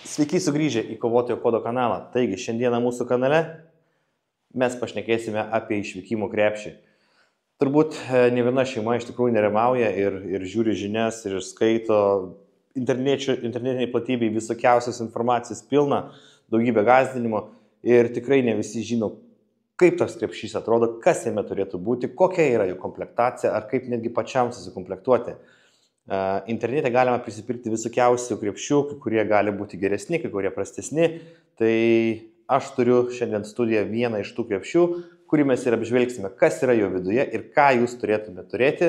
Sveiki sugrįžę į Kovotojo kodo kanalą. Taigi, šiandieną mūsų kanale mes pašnekėsime apie išvykimo krepšį. Turbūt ne viena šeima iš tikrųjų nerimauja ir žiūri žinias ir skaito internetiniai platybei visokiausios informacijos pilna, daugybė gąsdinimo ir tikrai ne visi žino, kaip tas krepšys atrodo, kas jame turėtų būti, kokia yra jo komplektacija ar kaip netgi pačiam susikomplektuoti. Internete galima prisipirkti visokiausių krepšių, kai kurie gali būti geresni, kai kurie prastesni. Tai aš turiu šiandien studiją vieną iš tų krepšių, kurį mes ir apžvelgsime, kas yra jo viduje ir ką jūs turėtumėte turėti.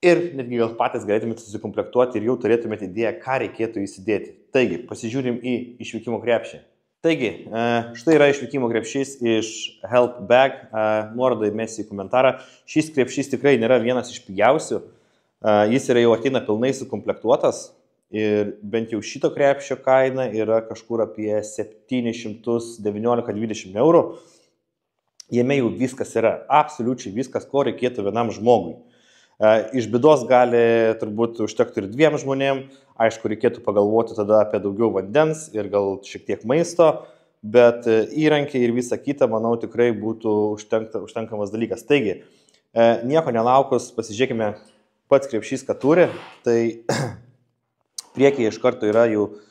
Ir netgi gal patys galėtumėte susikomplektuoti ir jau turėtumėte idėją, ką reikėtų įsidėti. Taigi, pasižiūrim į išvykimo krepšį. Taigi, štai yra išvykimo krepšys iš Help Bag. Nuorodą įmesiu į komentarą. Šis krepšys tikrai nėra vienas iš pigiausių. Jis yra jau ateina pilnai sukomplektuotas ir bent jau šito krepšio kaina yra kažkur apie 719-20 eurų. Jame jau viskas yra, absoliučiai viskas, ko reikėtų vienam žmogui. Iš bėdos gali turbūt užtekti ir 2 žmonėm, aišku, reikėtų pagalvoti tada apie daugiau vandens ir gal šiek tiek maisto, bet įrankiai ir visa kita, manau, tikrai būtų užtenkamas dalykas. Taigi, nieko nelaukus, pasižiūrėkime pats krepšys, ką turi, tai priekyje iš karto yra jau,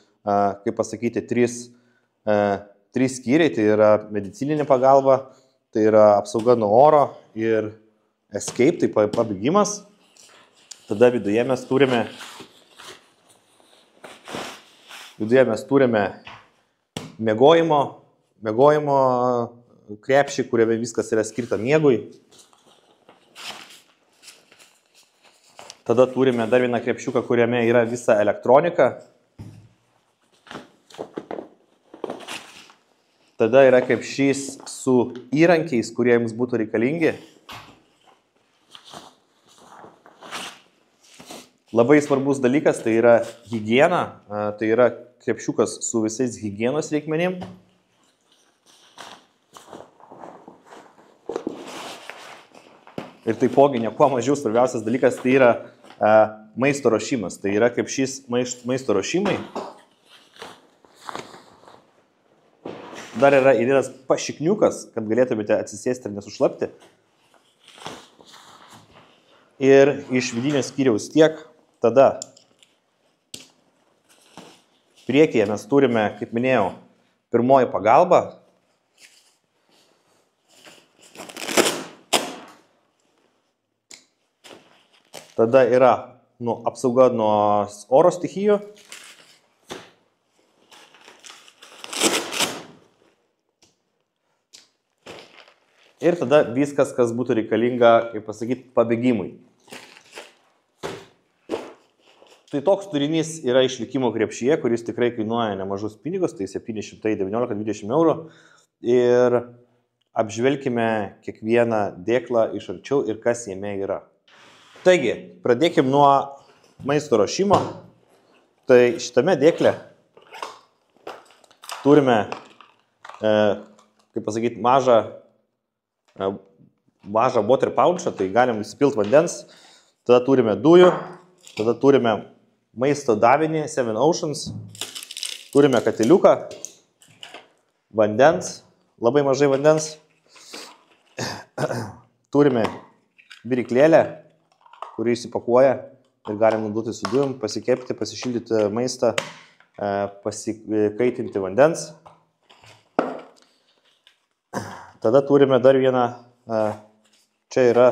kaip pasakyti, 3 skyriai, tai yra medicininė pagalba, tai yra apsauga nuo oro ir escape, tai pabėgimas. Tada viduje mes turime miegojimo krepšį, kuriame viskas yra skirta miegui. Tada turime dar vieną krepšiuką, kuriame yra visa elektronika. Tada yra krepšys su įrankiais, kurie jums būtų reikalingi. Labai svarbus dalykas, tai yra higiena, tai yra krepšiukas su visais higienos reikmenim. Ir taipogi, ne kuo mažiau svarbiausias dalykas, tai yra maisto ruošimas. Tai yra krepšys maisto ruošimai. Dar yra įdėtas pašikniukas, kad galėtumėte atsisėsti ir nesušlapti. Ir iš vidinio skyriaus tiek. Tada priekyje mes turime, kaip minėjau, pirmoji pagalba. Tada yra apsauga nuo oro stichijų. Ir tada viskas, kas būtų reikalinga, kaip pasakyti, pabėgimui. Tai toks turinys yra išvykimo krepšyje, kuris tikrai kainuoja nemažus pinigus, tai 719-20 eurų. Ir apžvelkime kiekvieną dėklą iš arčiau ir kas jame yra. Taigi, pradėkim nuo maisto ruošimo. Tai šitame dėkle turime, kaip pasakyti, mažą water pouchą, tai galim įsipilti vandens. Tada turime dujų, tada turime maisto davinį 7 Oceans, turime katiliuką, vandens, labai mažai vandens, turime viryklėlę, kurį įsipakuoja ir galim naudoti su dujom, pasikepti, pasišildyti maistą, pasikaitinti vandens. Tada turime dar vieną, čia yra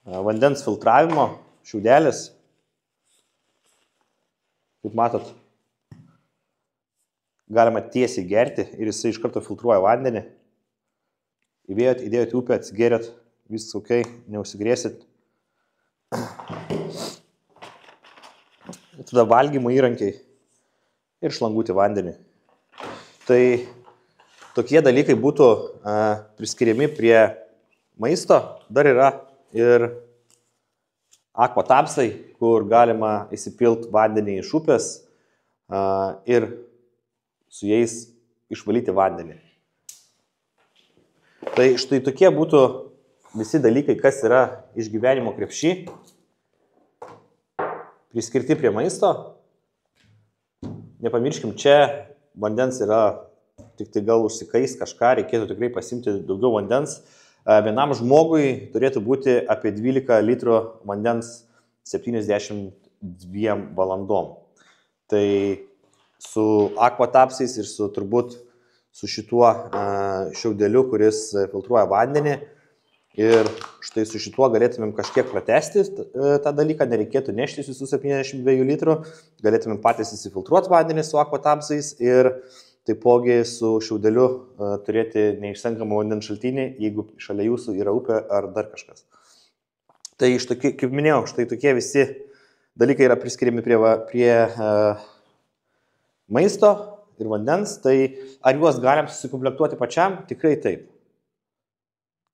vandens filtravimo šiaudelis. Kaip matot, galima tiesiai gerti ir jisai iš karto filtruoja vandenį. Įdėjot į upę, atsigėrėt, viskas ok, neužsigrėsit. Tada valgymo įrankiai ir šlanguoti vandenį. Tai tokie dalykai būtų priskiriami prie maisto. Dar yra ir akvatapsai, kur galima įsipilti vandenį iš upės ir su jais išvalyti vandenį. Tai štai tokie būtų visi dalykai, kas yra iš gyvenimo krepšy, priskirti prie maisto. nepamirškim, čia vandens yra tik tai gal užsikais kažką, reikėtų tikrai pasimti daugiau vandens. Vienam žmogui turėtų būti apie 12 litrų vandens 72 valandom. Tai su akvatapsais ir su turbūt su šituo šiaudeliu, kuris filtruoja vandenį. Ir štai su šituo galėtumėm kažkiek pratesti tą dalyką, nereikėtų neštis visų 72 litrų, galėtumėm patys įsifiltruoti vandenį su akvatapsais ir taipogi su šiaudeliu turėti neišsenkamą vandens šaltinį, jeigu šalia jūsų yra upė ar dar kažkas. Tai kaip minėjau, štai tokie visi dalykai yra priskiriami prie maisto ir vandens, tai ar juos galim susikomplektuoti pačiam? Tikrai taip.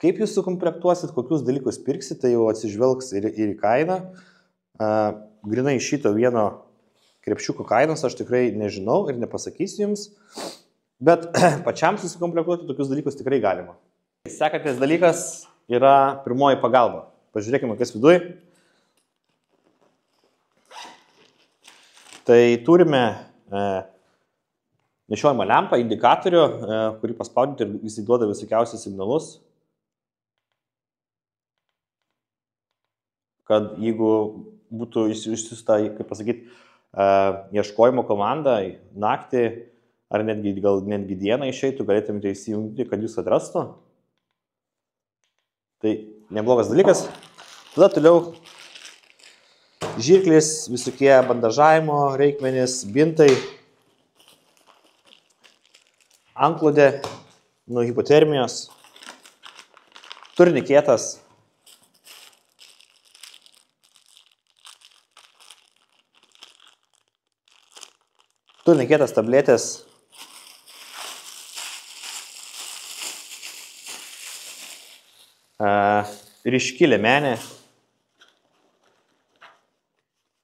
Kaip jūs sukomplektuosit, kokius dalykus pirksit, tai jau atsižvelgs ir į kainą. Grinai šito vieno krepšiuko kainos aš tikrai nežinau ir nepasakysiu jums, bet pačiam susikomplektuoti tokius dalykus tikrai galima. Sekantis dalykas yra pirmoji pagalba. Pažiūrėkime, kas viduj. Tai turime nešiojamą lempą, indikatorių, kurį paspaudyti ir jis duoda visokiausius signalus. Kad jeigu būtų išsiųsta, kaip pasakyti, ieškojimo komanda naktį ar netgi dieną išeitų, galėtumėte įsijungti, kad jūs atrastų. Tai neblogas dalykas. Tada toliau žirklis, visokie bandažavimo reikmenys, bintai, antklodė nuo hipotermijos, turniketas, tabletės, ryški liemenė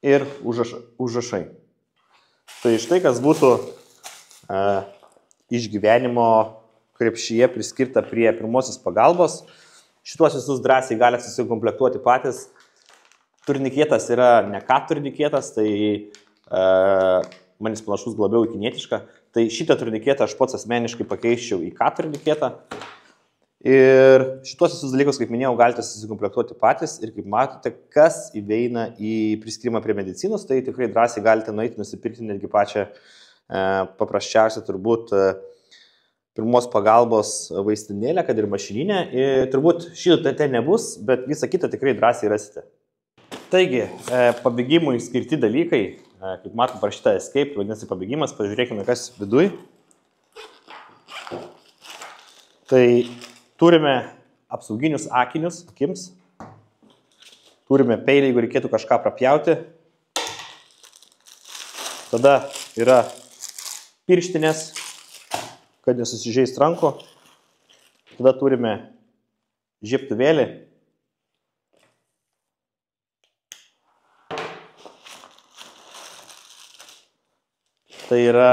ir užrašai. Tai štai kas būtų išgyvenimo krepšyje priskirta prie pirmosios pagalbos. Šituos visus drąsiai galite susikomplektuoti patys. Turniketas yra ne ką turniketas, tai man jis panašus labiau į kinietišką. Tai šitą turniketą aš pats asmeniškai pakeiščiau į ką turniketą. Ir šitos visus dalykus, kaip minėjau, galite susikomplektuoti patys. Ir kaip matote, kas įeina į priskirimą prie medicinos, tai tikrai drąsiai galite nueiti nusipirkti netgi pačią paprasčiausią turbūt pirmos pagalbos vaistinėlę, kad ir mašininę. Ir turbūt šito ten nebus, bet visą kitą tikrai drąsiai rasite. Taigi, pabėgimui skirti dalykai, kaip matom parašyta escape, vadinasi pabėgimas, pažiūrėkime, kas viduj. Tai turime apsauginius akinius akims, turime peilį, jeigu reikėtų kažką prapjauti. Tada yra pirštinės, kad nesusižeist rankų. Tada turime žiebtuvėlį. Tai yra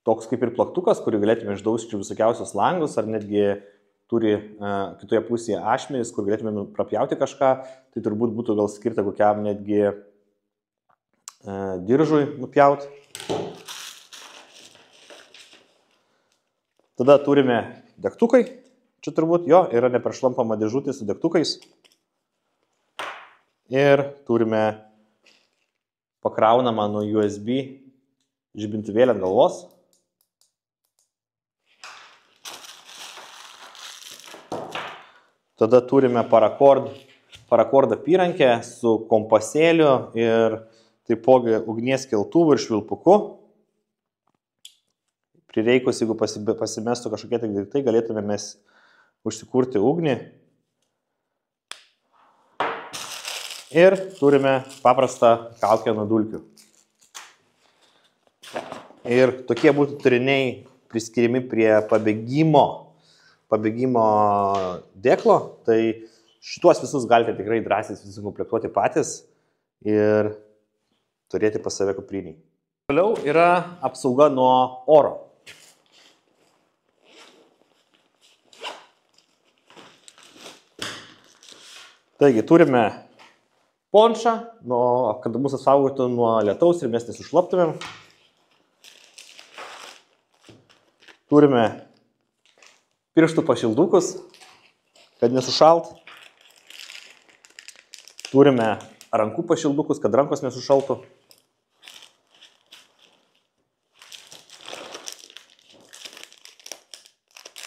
toks kaip ir plaktukas, kurį galėtume išdaužti visokiausius langus, ar netgi turi kitoje pusėje ašmenis, kur galėtume prapjauti kažką. Tai turbūt būtų gal skirta kokiam netgi diržui nupjauti. Tada turime degtukai. Čia turbūt jo yra neperšlampama dėžutė su degtukais. Ir turime pakraunamą nuo USB žibintuvėlį ant galvos. Tada turime parakordą apyrankę su kompasėliu ir taipogi ugnies keltuvu ir švilpuku. Prireikus, jeigu pasimestų kažkokie daiktai, galėtume mes užsikurti ugnį. Ir turime paprastą kaukę nuo dulkių. Ir tokie būtų turiniai priskiriami prie pabėgimo dėklo. Tai šituos visus galite tikrai drąsiai susikomplektuoti patys ir turėti pas save kuprinėj. Toliau yra apsauga nuo oro. Taigi turime pončą, kad mus apsaugotų nuo lietaus ir mes nesušlaptumėm. Turime pirštų pašildukus, kad nesušalt. Turime rankų pašildukus, kad rankos nesušaltų.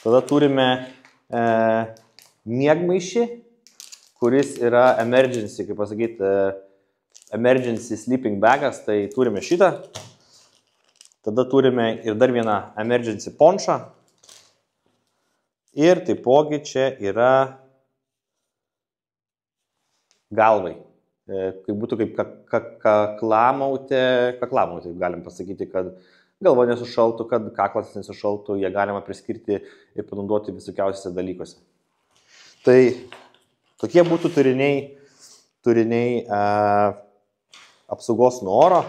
Tada turime miegmaišį, kuris yra emergency, kaip pasakyti, emergency sleeping bagas, tai turime šitą. Tada turime ir dar vieną emergency pončą. Ir taipogi čia yra galvai. Kaip būtų kaip kaklamautė, galim pasakyti, kad galva nesušaltų, kad kaklas nesušaltų, jie galima priskirti ir panaudoti visokiausiose dalykuose. Tai tokie būtų turiniai apsaugos nuo oro.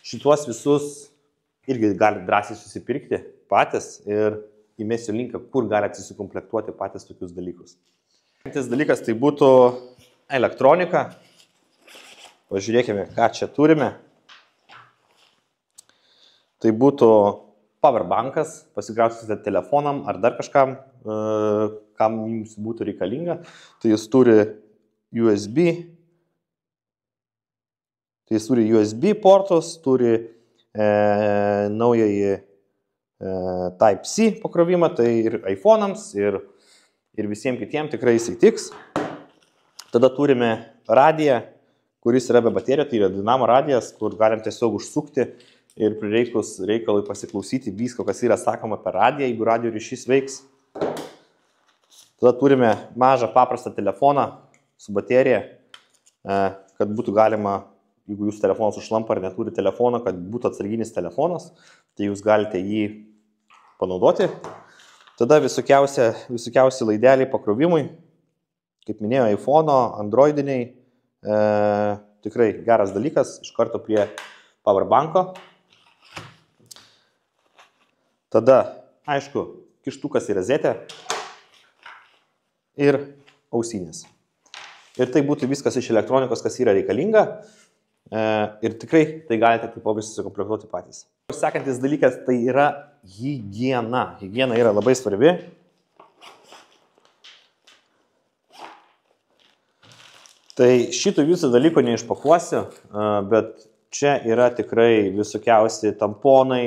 Šituos visus irgi gali drąsiai susipirkti patys ir įmesiu linką, kur gali susikomplektuoti patys tokius dalykus. Kitas dalykas tai būtų elektronika. Pažiūrėkime, ką čia turime. Tai būtų powerbankas, pasikrausite telefonam ar dar kažkam, kam jums būtų reikalinga. Tai jis turi USB portus, turi naująjį Type-C pakrovimą, tai ir iPhone'ams, ir visiems kitiems tikrai jisai tiks. Tada turime radiją, kuris yra be baterijų, tai yra dinamo radijas, kur galim tiesiog užsukti ir prireikus reikalui pasiklausyti visko, kas yra sakoma per radiją, jeigu radijo ryšys veiks. Tada turime mažą paprastą telefoną su baterija, kad būtų galima, jeigu jūsų telefonas užlampa ar neturi telefono, kad būtų atsarginis telefonas, tai jūs galite jį panaudoti. Tada visokiausi laideliai pakrovimui, kaip minėjau, iPhone'o, androidiniai, tikrai geras dalykas, iš karto prie powerbanko. Tada, aišku, kištukas į rozetę ir ausinės. Ir tai būtų viskas iš elektronikos, kas yra reikalinga. Ir tikrai tai galite taipogi susikomplektuoti patys. Sekantis dalykas tai yra higiena. Higiena yra labai svarbi. Tai šitų visų dalykų neišpakuosiu, bet čia yra tikrai visokiausi tamponai,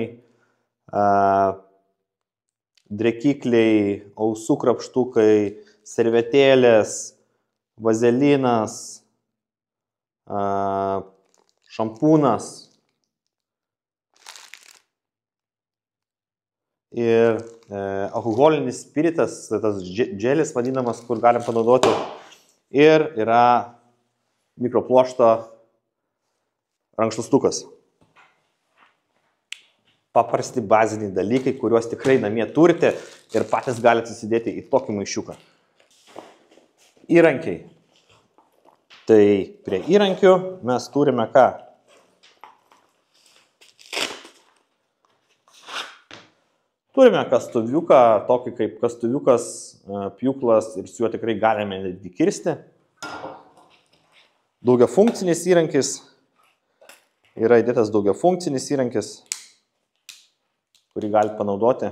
drėkikliai, ausų krapštukai, servetėlės, vazelinas, šampūnas ir alkoholinis spiritas, tas dželis vadinamas, kur galim panaudoti, ir yra mikropluošto rankšluostukas. Paprasti baziniai dalykai, kuriuos tikrai namie turite ir patys galite susidėti į tokį maišiuką. Įrankiai. Tai prie įrankių mes turime ką? Turime kastuviuką, tokį kaip kastuviukas, pjūklas ir su juo tikrai galime netgi kirsti. Daugiafunkcinis įrankis. Yra įdėtas daugiafunkcinis įrankis, kurį galite panaudoti.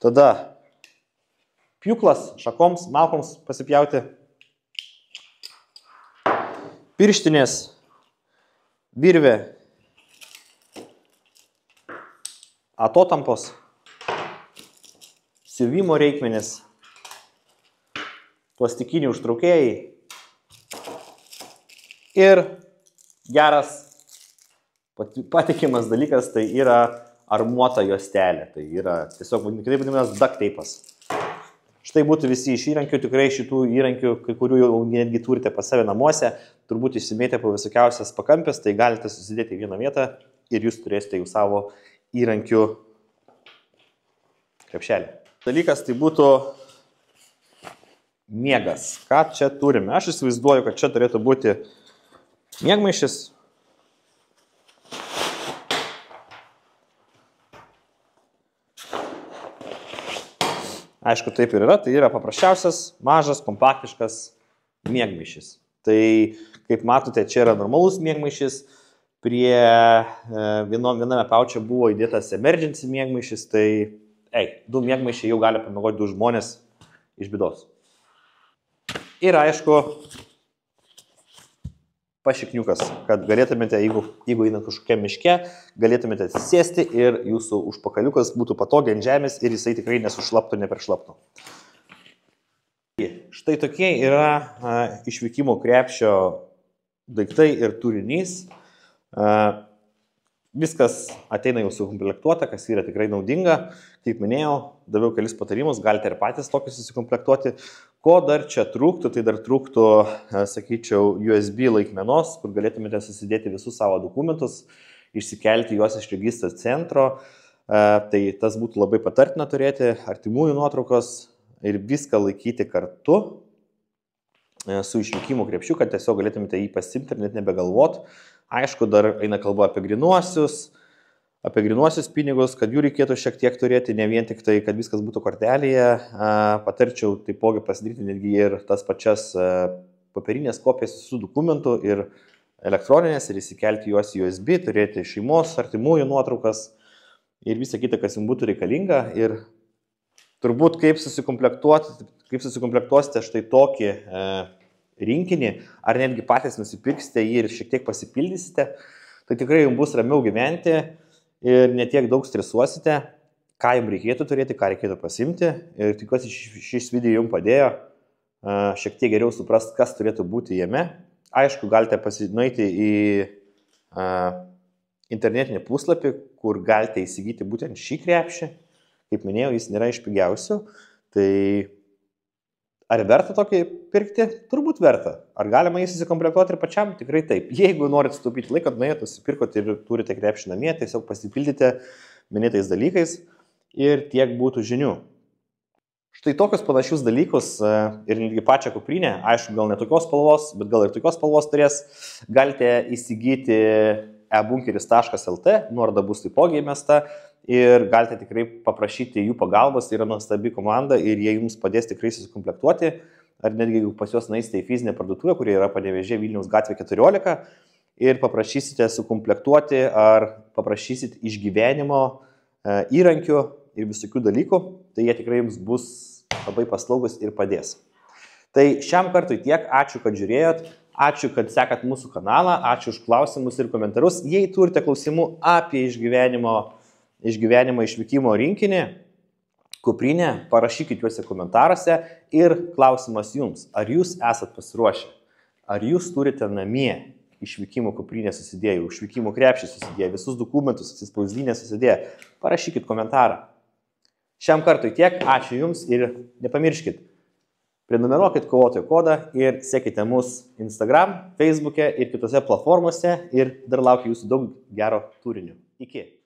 Tada pjūklas šakoms, malkoms pasipjauti. Pirštinės, virvė, atotampos, siuvimo reikmenys, plastikiniai užtraukėjai ir geras patikimas dalykas tai yra armuota juostelė. Tai yra tiesiog kitaip vadinamas duct tape'as. Štai būtų visi iš įrankių, tikrai šitų įrankių, kai kurių jau netgi turite pas save namuose, turbūt išsimėtę po visokiausias pakampės, tai galite susidėti į vieną vietą ir jūs turėsite jau savo įrankių krepšelį. Dalykas tai būtų miegas. Ką čia turime? Aš įsivaizduoju, kad čia turėtų būti miegmaišis. Aišku, taip ir yra, tai yra paprasčiausias, mažas, kompaktiškas miegmaišis. Tai, kaip matote, čia yra normalus miegmaišis, prie viename pauče buvo įdėtas emergency miegmaišis, tai, 2 miegmaišiai jau gali pamiegoti 2 žmonės iš bėdos. Ir aišku, pašikniukas, kad galėtumėte, jeigu einat kažkokia miške, galėtumėte atsisėsti ir jūsų užpakaliukas būtų patogiai ant žemės ir jisai tikrai nesušlaptų, neperšlaptų. Štai tokie yra išvykimo krepšio daiktai ir turinys. Viskas ateina jau sukomplektuota, kas yra tikrai naudinga. Kaip minėjau, daviau kelis patarimus, galite ir patys tokius susikomplektuoti. Ko dar čia trūktų, tai dar trūktų, sakyčiau, USB laikmenos, kur galėtumėte susidėti visus savo dokumentus, išsikelti juos iš registros centro. Tai tas būtų labai patartina turėti, artimųjų nuotraukos ir viską laikyti kartu su išvykimo krepšiu, kad tiesiog galėtumėte jį pasimti ir net nebegalvot. Aišku, dar eina kalba apie grinuosius pinigus, kad jų reikėtų šiek tiek turėti, ne vien tik tai, kad viskas būtų kortelėje. Patarčiau taipogi pasidaryti netgi ir tas pačias papirinės kopijas visų dokumentų ir elektroninės ir įsikelti juos į USB, turėti šeimos, artimųjų nuotraukas ir visą kitą, kas jums būtų reikalinga. Ir turbūt kaip susikomplektuosite štai tokį rinkinį, ar netgi patys nusipirksite jį ir šiek tiek pasipildysite, tai tikrai jums bus ramiau gyventi ir netiek daug stresuosite, ką jums reikėtų turėti, ką reikėtų pasimti. Ir tikiuosi šis video jums padėjo šiek tiek geriau suprasti, kas turėtų būti jame. Aišku, galite nueiti į internetinį puslapį, kur galite įsigyti būtent šį krepšį. Kaip minėjau, jis nėra iš pigiausių. Tai ar verta tokį pirkti? Turbūt verta. Ar galima jį susikomplektuoti ir pačiam? Tikrai taip. Jeigu norite sutaupyti laiką, nuėjote, nusipirkote ir turite krepšį namie, tiesiog pasipildyti minėtais dalykais ir tiek būtų žinių. Štai tokius panašius dalykus ir netgi pačią kuprinę, aišku, gal ne tokios spalvos, bet gal ir tokios spalvos turės, galite įsigyti ebunkeris.lt, nuoroda bus taipogi įmesta. Ir galite tikrai paprašyti jų pagalbos, tai yra nuostabi komanda ir jie jums padės tikrai susikomplektuoti. Ar netgi jeigu pas juos nueisite į fizinę parduotuvę, kurie yra Panevėžyje Vilniaus gatvė 14 ir paprašysite sukomplektuoti ar paprašysite išgyvenimo įrankių ir visokių dalykų, tai jie tikrai jums bus labai paslaugus ir padės. Tai šiam kartui tiek, ačiū, kad žiūrėjot, ačiū, kad sekat mūsų kanalą, ačiū už klausimus ir komentarus. Jei turite klausimų apie išgyvenimą išvykimo rinkinį, kuprinę, parašykit juose komentaruose ir klausimas jums, ar jūs esat pasiruošę, ar jūs turite namie išvykimo kuprinę susidėję, išvykimo krepšį susidėję, visus dokumentus atsispausdinę susidėję, parašykit komentarą. Šiam kartui tiek, ačiū jums ir nepamirškit, prenumeruokit Kovotojo kodą ir sekite mus Instagram, Facebook'e ir kitose platformose ir dar laukiu jūsų daug gero turinio. Iki.